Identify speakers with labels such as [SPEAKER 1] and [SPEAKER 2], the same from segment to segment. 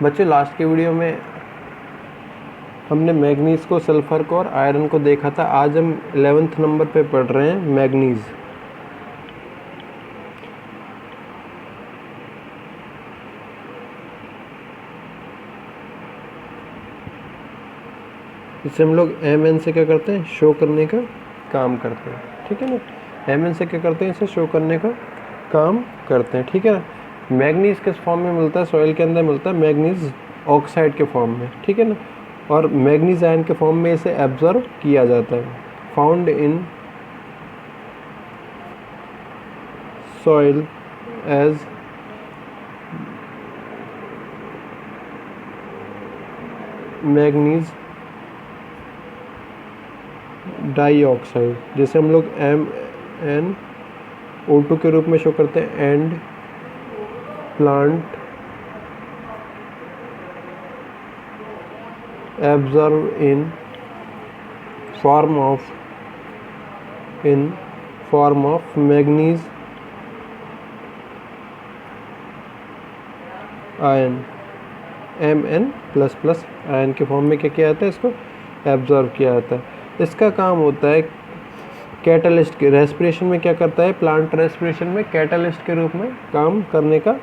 [SPEAKER 1] बच्चों लास्ट के वीडियो में हमने मैग्नीज को, सल्फर को और आयरन को देखा था। आज हम 11th नंबर पे पढ़ रहे हैं मैग्नीज। इसे हम लोग Mn से क्या करते हैं, शो करने का काम करते हैं, ठीक है ना। Mn से क्या करते हैं, इसे शो करने का काम करते हैं, ठीक है ना। मैग्नीज किस फॉर्म में मिलता है, सॉइल के अंदर मिलता है मैग्नीज ऑक्साइड के फॉर्म में, ठीक है ना। और मैग्नीज आयन के फॉर्म में इसे एब्जॉर्ब किया जाता है। Found in soil as manganese dioxide, जैसे हम लोग MnO2 के रूप में शो करते हैं। And plant absorb in form of manganese ion, Mn++ ion के फॉर्म में क्या किया जाता है, इसको एब्जॉर्ब किया जाता है। इसका काम होता है कैटलिस्ट के, रेस्पिरेशन में क्या करता है, प्लांट रेस्पिरेशन में कैटलिस्ट के रूप में काम करने का।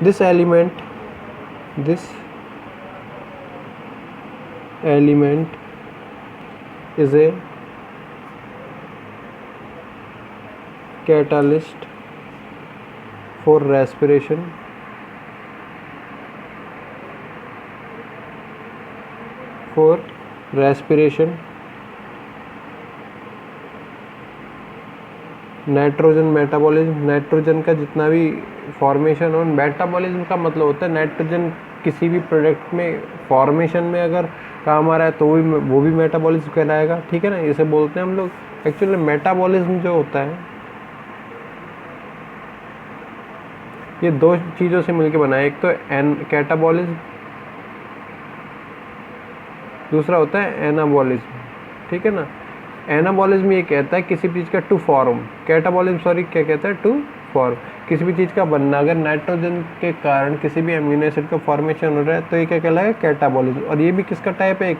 [SPEAKER 1] This element is a catalyst for respiration nitrogen metabolism, nitrogen का जितना भी फॉर्मेशन और मेटाबॉलिज्म का मतलब होता है नाइट्रोजन किसी भी प्रोडक्ट में फॉर्मेशन में अगर काम आ रहा है तो वो भी मेटाबॉलिज्म कहलाएगा, ठीक है ना। इसे बोलते हैं हम लोग एक्चुअली मेटाबॉलिज्म जो होता है ये दो चीज़ों से मिलकर बना है। एक तो कैटाबॉलिज्म, दूसरा होता है एनाबॉलिज्म, ठीक है ना। एनाबॉलिज्म ये कहता है किसी चीज़ का टू फॉर्म, कैटाबॉलिज्म क्या कहता है, टू फॉर्म, किसी भी चीज़ का बनना। अगर नाइट्रोजन के कारण किसी भी अमीनो एसिड का फॉर्मेशन हो रहा है तो ये क्या कहलाएगा, कैटाबॉलिज्म। और ये भी किसका टाइप है, एक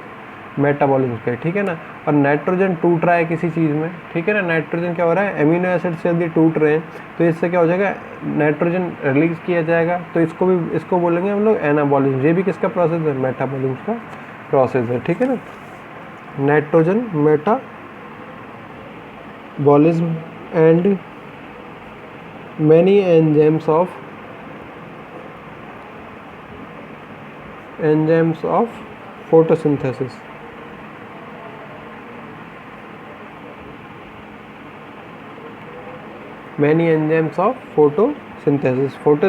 [SPEAKER 1] मेटाबॉलिज्म का, ठीक है ना। और नाइट्रोजन टूट रहा है किसी चीज़ में, ठीक है ना, नाइट्रोजन क्या हो रहा है, अमीनो एसिड से यदि टूट रहे हैं तो इससे क्या हो जाएगा, नाइट्रोजन रिलीज किया जाएगा, तो इसको बोलेंगे हम लोग एनाबॉलिज्म। ये भी किसका प्रोसेस है, मेटाबॉलिज्म का प्रोसेस है, ठीक है ना। Nitrogen metabolism and many enzymes of photosynthesis, photo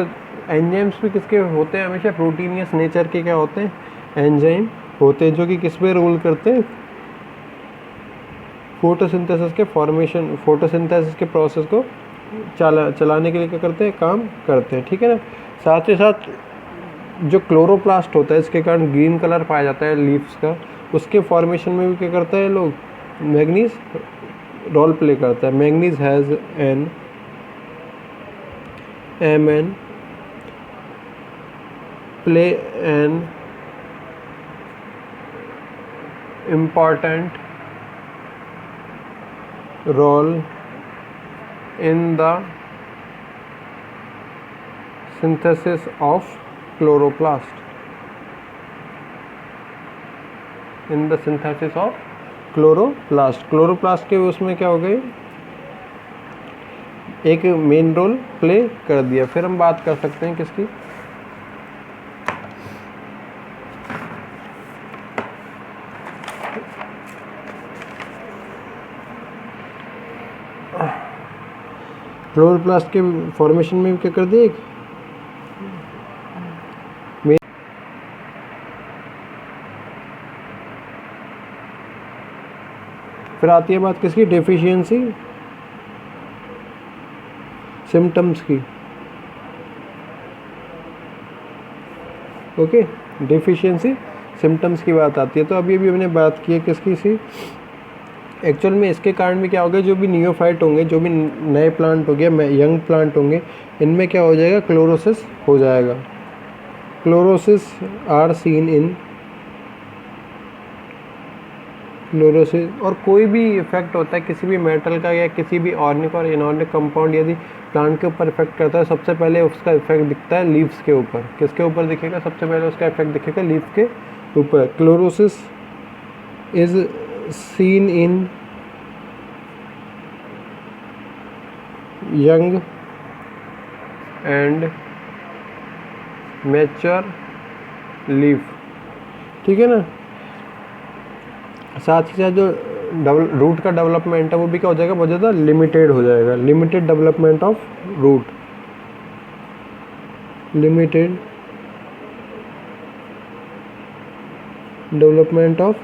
[SPEAKER 1] enzymes भी किसके होते हैं, हमेशा प्रोटीनियस नेचर के क्या होते हैं, एंजाइम होते हैं, जो कि किस पे रोल करते हैं, फोटोसिंथेसिस के प्रोसेस को चलाने के लिए क्या करते हैं, काम करते हैं, ठीक है ना। साथ ही साथ जो क्लोरोप्लास्ट होता है, इसके कारण ग्रीन कलर पाया जाता है लीव्स का, उसके फॉर्मेशन में भी क्या करता है लोग, मैग्नीज रोल प्ले करता है। Manganese has an Mn play an important role in the synthesis of chloroplast. Chloroplast के उसमें क्या हो गई, एक मेन रोल प्ले कर दिया। फिर हम बात कर सकते हैं किसकी, क्लोरोप्लास्ट के फॉर्मेशन में क्या कर दिए, फिर आती है बात किसकी, डेफिशिएंसी सिम्टम्स की। ओके, डेफिशिएंसी सिम्टम्स की बात आती है। तो अभी हमने बात की है किसकी सी, एक्चुअल में इसके कारण भी क्या होगा, जो भी नियोफाइट होंगे, जो भी नए प्लांट हो गए, यंग प्लांट होंगे, इनमें क्या हो जाएगा, क्लोरोसिस हो जाएगा। Chlorosis are seen in chlorosis. और कोई भी इफेक्ट होता है किसी भी मेटल का या किसी भी ऑर्गेनिक और इनऑर्गेनिक कंपाउंड यदि प्लांट के ऊपर इफेक्ट करता है, सबसे पहले उसका इफेक्ट दिखता है लीव्स के ऊपर। किसके ऊपर दिखेगा? सबसे पहले उसका इफेक्ट दिखेगा लीव्स के ऊपर। Chlorosis is seen in young and mature leaf, ठीक है ना। साथ ही साथ जो रूट का डेवलपमेंट है वो भी क्या हो जाएगा? बहुत ज़्यादा लिमिटेड हो जाएगा। Limited development of root, limited development of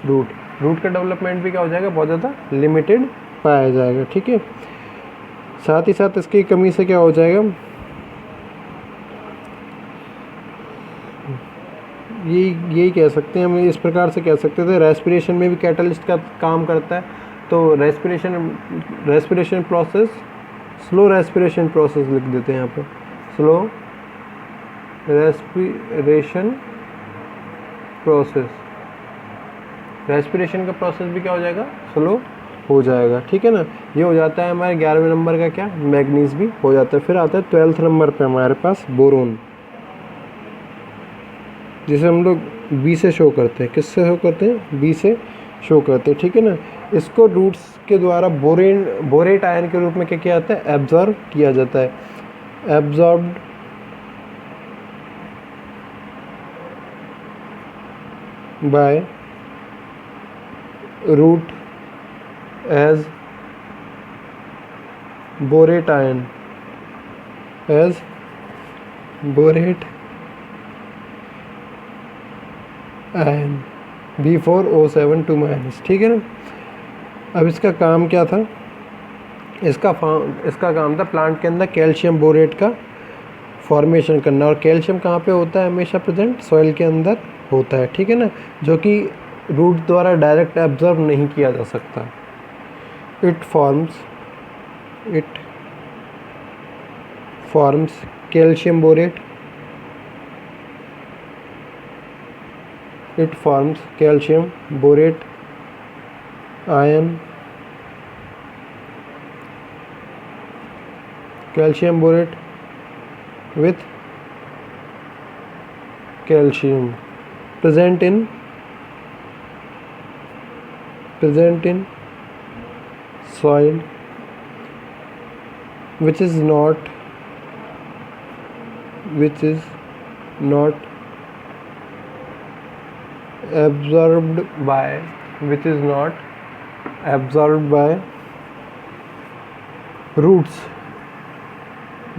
[SPEAKER 1] root का डेवलपमेंट भी क्या हो जाएगा? बहुत ज़्यादा लिमिटेड पाया जाएगा, ठीक है। साथ ही साथ इसकी कमी से क्या हो जाएगा? यही कह सकते हैं हम, इस प्रकार से कह सकते थे। रेस्पिरेशन में भी कैटलिस्ट का काम करता है। तो respiration process, slow respiration process लिख देते हैं यहाँ पे, स्लो रेस्पिरेशन प्रोसेस। रेस्पिरेशन का प्रोसेस भी क्या हो जाएगा? स्लो हो जाएगा, ठीक है ना। ये हो जाता है हमारे 11वें नंबर का क्या? मैग्नीज भी हो जाता है। फिर आता है 12th नंबर पे हमारे पास बोरोन, जिसे हम लोग बी से शो करते हैं। किससे शो करते हैं? बी से शो करते हैं, ठीक है ना। इसको रूट्स के द्वारा बोरेट आयन के रूप में क्या किया जाता है? एब्जॉर्ब किया जाता है। Absorbed by root as borate ion, as borate ion B4O7 2 minus, ठीक है ना। अब इसका काम क्या था? इसका काम था प्लांट के अंदर कैल्शियम बोरेट का फॉर्मेशन करना। और कैल्शियम कहाँ पे होता है? हमेशा प्रेजेंट सॉइल के अंदर होता है, ठीक है ना, जो कि रूट द्वारा डायरेक्ट एब्जॉर्ब नहीं किया जा सकता। It forms calcium borate, it forms calcium borate ion, calcium borate with calcium present in soil, which is not absorbed by roots,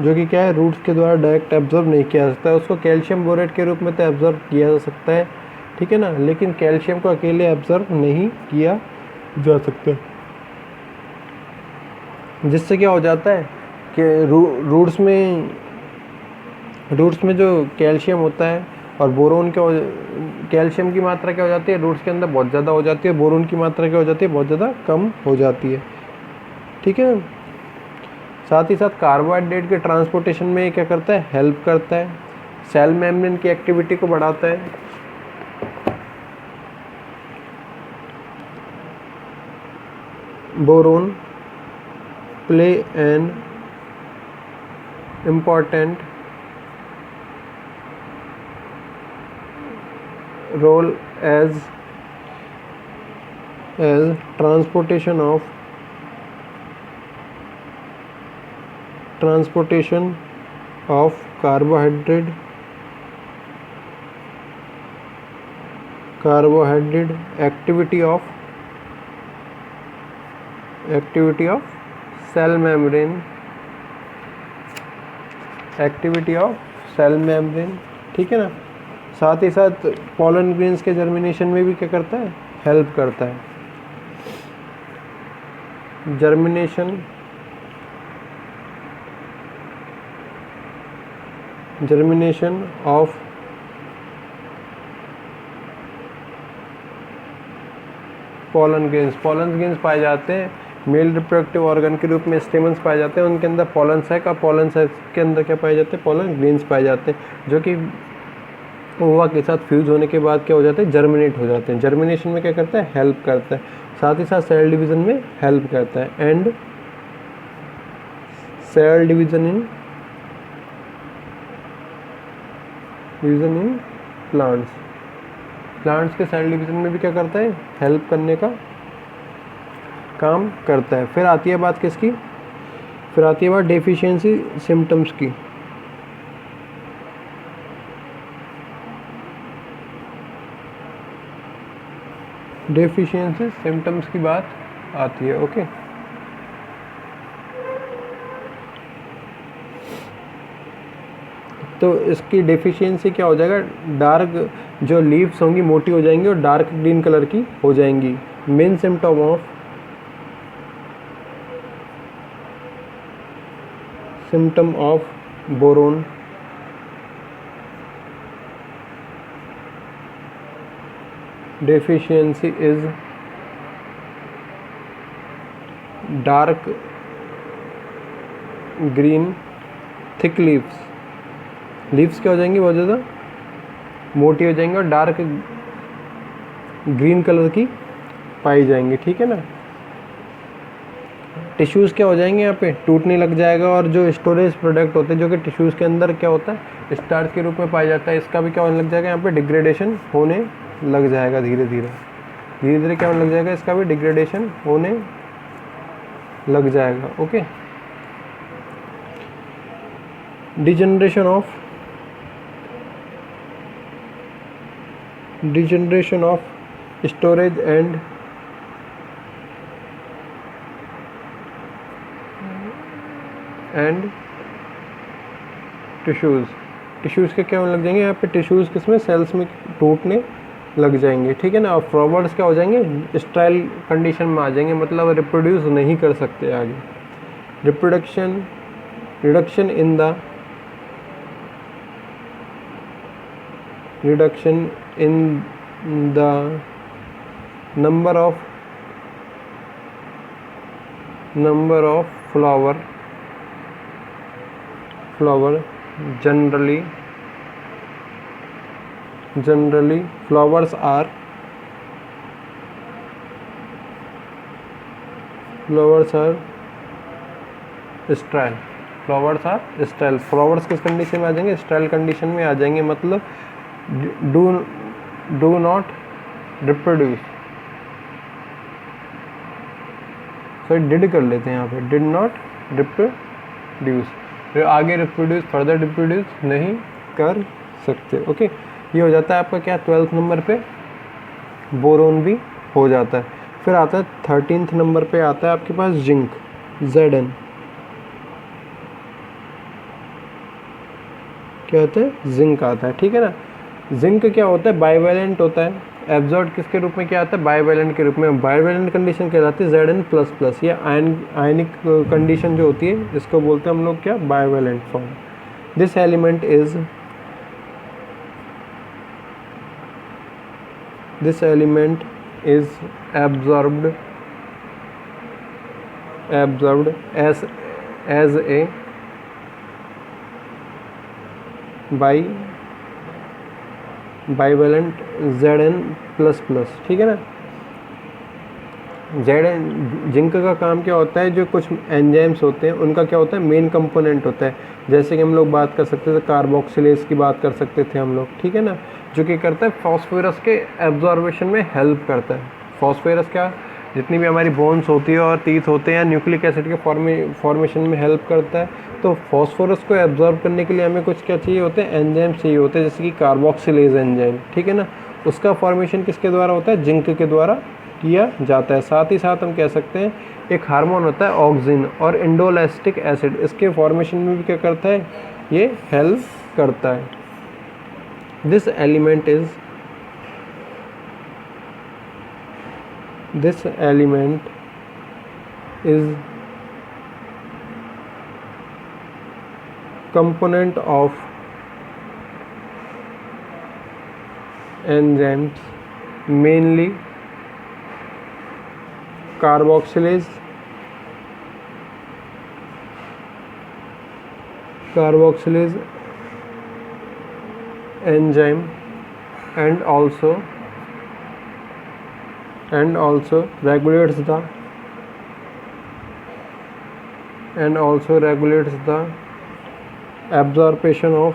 [SPEAKER 1] जो कि क्या है? रूट्स के द्वारा डायरेक्ट एब्जॉर्ब नहीं किया जा सकता। उसको कैल्शियम बोरेट के रूप में तो एब्जॉर्ब किया जा सकता है, ठीक है ना, लेकिन कैल्शियम को अकेले एब्जॉर्ब नहीं किया जा सकता। जिससे क्या हो जाता है कि रूट्स में जो कैल्शियम होता है और बोरोन कैल्शियम की मात्रा क्या हो जाती है? रूट्स के अंदर बहुत ज़्यादा हो जाती है। बोरोन की मात्रा क्या हो जाती है? बहुत ज़्यादा कम हो जाती है, ठीक है। साथ ही साथ कार्बोहाइड्रेट के ट्रांसपोर्टेशन में क्या करता है? हेल्प करता है। सेल मेम्ब्रेन की एक्टिविटी को बढ़ाता है। Boron play an important role as transportation of carbohydrate activity of cell membrane, ठीक है ना। साथ ही साथ पॉलन ग्रेन्स के जर्मिनेशन में भी क्या करता है? हेल्प करता है। जर्मिनेशन ऑफ पॉलन ग्रेन्स पाए जाते हैं मेल रिप्रोडक्टिव ऑर्गन के रूप में स्टेमन्स पाए जाते हैं, उनके अंदर पॉलन सैक और पॉलन सैक के अंदर क्या पाए जाते हैं, पॉलन ग्रेन्स पाए जाते हैं, जो कि ओवा के साथ फ्यूज होने के बाद क्या हो जाते हैं, जर्मिनेट हो जाते हैं। जर्मिनेशन में क्या करता है, हेल्प करता है, साथ ही साथ सेल डिवीज़न में हेल्प करता है। And cell division in plants के सेल डिवीज़न में भी क्या करता है, हेल्प करने का काम करता है। फिर आती है बात किसकी, फिर आती है बात डेफिशिएंसी सिम्टम्स की। डेफिशिएंसी सिम्टम्स की बात आती है। ओके, तो इसकी डेफिशिएंसी क्या हो जाएगा, डार्क जो लीव्स होंगी मोटी हो जाएंगी और डार्क ग्रीन कलर की हो जाएंगी। Main symptom of boron deficiency is dark green thick leaves क्या हो जाएंगी, बहुत ज़्यादा मोटी हो जाएंगी और डार्क ग्रीन कलर की पाई जाएंगी। ठीक है ना। टिश्यूज़ क्या हो जाएंगे, यहाँ पे टूटने लग जाएगा, और जो स्टोरेज प्रोडक्ट होते हैं जो कि टिश्यूज़ के अंदर क्या होता है, स्टार्च के रूप में पाया जाता है, इसका भी क्या होने लग जाएगा, यहाँ पे डिग्रेडेशन होने लग जाएगा। धीरे धीरे क्या होने लग जाएगा, इसका भी डिग्रेडेशन होने लग जाएगा। Okay, degeneration of storage and tissues के क्या होने लग जाएंगे, यहाँ पे टिश्यूज़ किसमें, सेल्स में टूटने लग जाएंगे। ठीक है ना। और फ्लावर्स क्या हो जाएंगे, स्टाइल कंडीशन में आ जाएंगे, मतलब रिप्रोड्यूस नहीं कर सकते आगे। Reduction in the number of flower generally flowers are sterile। Flowers किस कंडीशन में आ जाएंगे, स्टाइल कंडीशन में आ जाएंगे, मतलब डू नॉट रिप्रोड्यूस, डिड कर लेते हैं यहाँ पे, डिड नॉट रिप्रोड्यूस, आगे रिप्रोड्यूस, फर्दर रिप्रोड्यूस नहीं कर सकते। ओके, ये हो जाता है आपका क्या, 12th नंबर पे बोरोन भी हो जाता है। फिर आता है 13th नंबर पे आता है आपके पास जिंक, Zn। क्या होता है, जिंक आता है। ठीक है ना। जिंक क्या होता है, बाइवेलेंट होता है, एब्जॉर्ब किसके रूप में क्या आता है, बाइवेलेंट के रूप में। बाइवेलेंट कंडीशन कहलाती है Zn++। ये आयनिक कंडीशन जो होती है इसको बोलते हैं हम लोग क्या, bivalent form. This element is absorbed as a bivalent Zn++। ठीक है ना। जिंक का काम क्या होता है, जो कुछ एंजाइम्स होते हैं उनका क्या होता है, मेन कंपोनेंट होता है। जैसे कि हम लोग बात कर सकते थे कार्बोक्सिलेज की बात कर सकते थे हम लोग। ठीक है ना। जो कि करता है फॉस्फोरस के एब्जॉर्बेशन में हेल्प करता है। फॉस्फोरस क्या, जितनी भी हमारी बोन्स होती है और टीथ होते हैं, न्यूक्लिक एसिड के फॉर्मेशन में हेल्प करता है। तो फॉस्फोरस को एब्जॉर्ब करने के लिए हमें कुछ क्या चाहिए होते हैं, एंजाइम चाहिए होते हैं, जैसे कि कार्बोक्सिलेज एंजाइम। ठीक है ना। उसका फॉर्मेशन किसके द्वारा होता है, जिंक के द्वारा किया जाता है। साथ ही साथ हम कह सकते हैं एक हार्मोन होता है ऑक्सिन और इंडोलेस्टिक एसिड, इसके फॉर्मेशन में भी क्या करता है, ये हेल्प करता है। This element is component of enzymes, mainly carboxylase carboxylase enzyme and also regulates the absorption of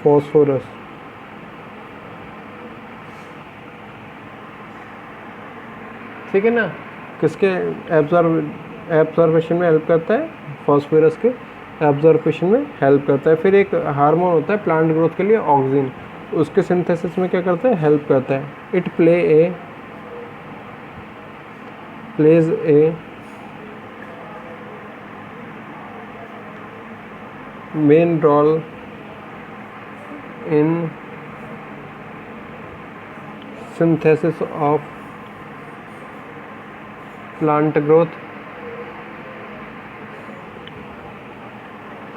[SPEAKER 1] phosphorus. ठीक है ना, किसके एब्जॉर्बेशन में हेल्प करता है, फॉस्फोरस के एब्जॉर्बेशन में हेल्प करता है। फिर एक हार्मोन होता है प्लांट ग्रोथ के लिए ऑक्सिन, उसके सिंथेसिस में क्या करता है, हेल्प करता है। It plays a main role in synthesis of plant growth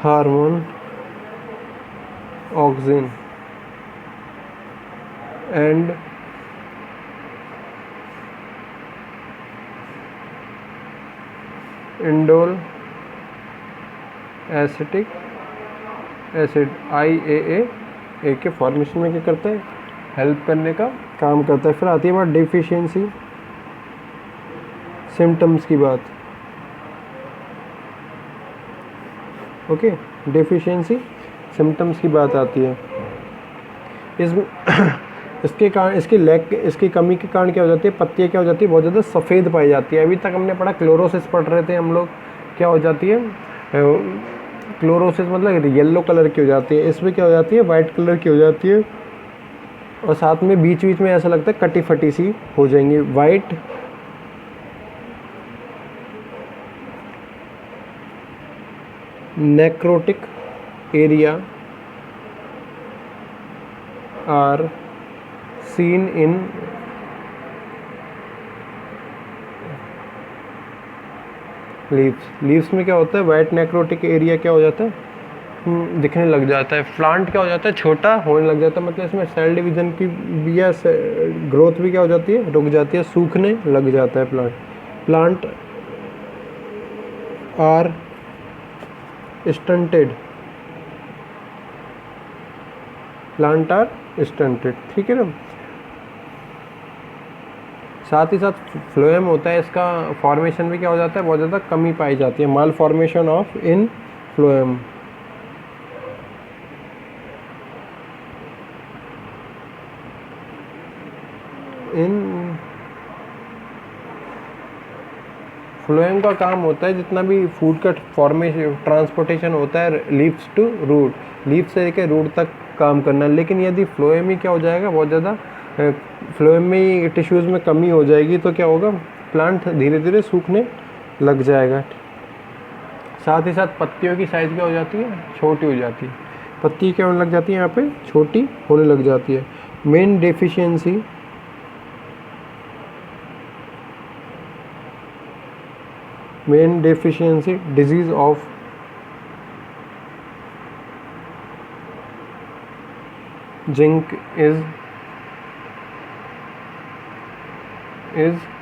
[SPEAKER 1] hormone auxin and indole acetic acid IAA के फॉर्मेशन में क्या करता है, हेल्प करने का काम करता है। फिर आती है बात डेफिशिएंसी सिम्टम्स की बात। ओके, डेफिशिएंसी सिम्टम्स की बात आती है। इसके कारण, इसकी कमी के कारण क्या हो जाती है, पत्तियाँ क्या हो जाती है, बहुत ज़्यादा सफ़ेद पाई जाती है। अभी तक हमने पढ़ा क्लोरोसिस पढ़ रहे थे हम लोग, क्या हो जाती है, क्लोरोसिस मतलब येलो कलर की हो जाती है। इसमें क्या हो जाती है, वाइट कलर की हो जाती है, और साथ में बीच बीच में ऐसा लगता है कटी फटी सी हो जाएंगी। White necrotic area are seen in leaves में क्या होता है, वाइट नेक्रोटिक एरिया क्या हो जाता है, दिखने लग जाता है। प्लांट क्या हो जाता है, छोटा होने लग जाता है, मतलब इसमें सेल डिवीजन की भी या ग्रोथ भी क्या हो जाती है, रुक जाती है, सूखने लग जाता है प्लांट आर स्टंटेड, ठीक है ना। साथ ही साथ फ्लोएम होता है, इसका फॉर्मेशन भी क्या हो जाता है, बहुत ज़्यादा कमी पाई जाती है। Malformation of in phloem, phloem का काम होता है जितना भी फूड का फॉर्मेशन ट्रांसपोर्टेशन होता है लीव्स टू रूट, लीव से लेकर रूट तक काम करना। लेकिन यदि फ्लोएम ही क्या हो जाएगा, बहुत ज़्यादा फ्लोएम में ही टिश्यूज़ में कमी हो जाएगी, तो क्या होगा, प्लांट धीरे धीरे सूखने लग जाएगा। साथ ही साथ पत्तियों की साइज़ क्या हो जाती है, छोटी हो जाती है। पत्ती क्या होने लग जाती है, यहाँ पे छोटी होने लग जाती है। Main deficiency disease of zinc is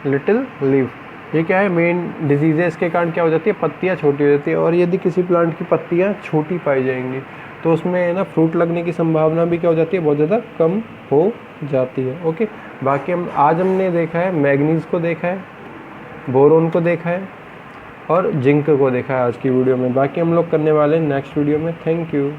[SPEAKER 1] little leaf. ये क्या है, मेन डिजीज है, इसके कारण क्या हो जाती है, पत्तियाँ छोटी हो जाती है। और यदि किसी प्लांट की पत्तियाँ छोटी पाई जाएंगी तो उसमें ना फ्रूट लगने की संभावना भी क्या हो जाती है, बहुत ज़्यादा कम हो जाती है। ओके, बाकी आज हमने देखा है मैग्नीज को देखा है, बोरोन को देखा है और जिंक को देखा है आज की वीडियो में। बाकी हम लोग करने वाले हैं नेक्स्ट वीडियो में। Thank you.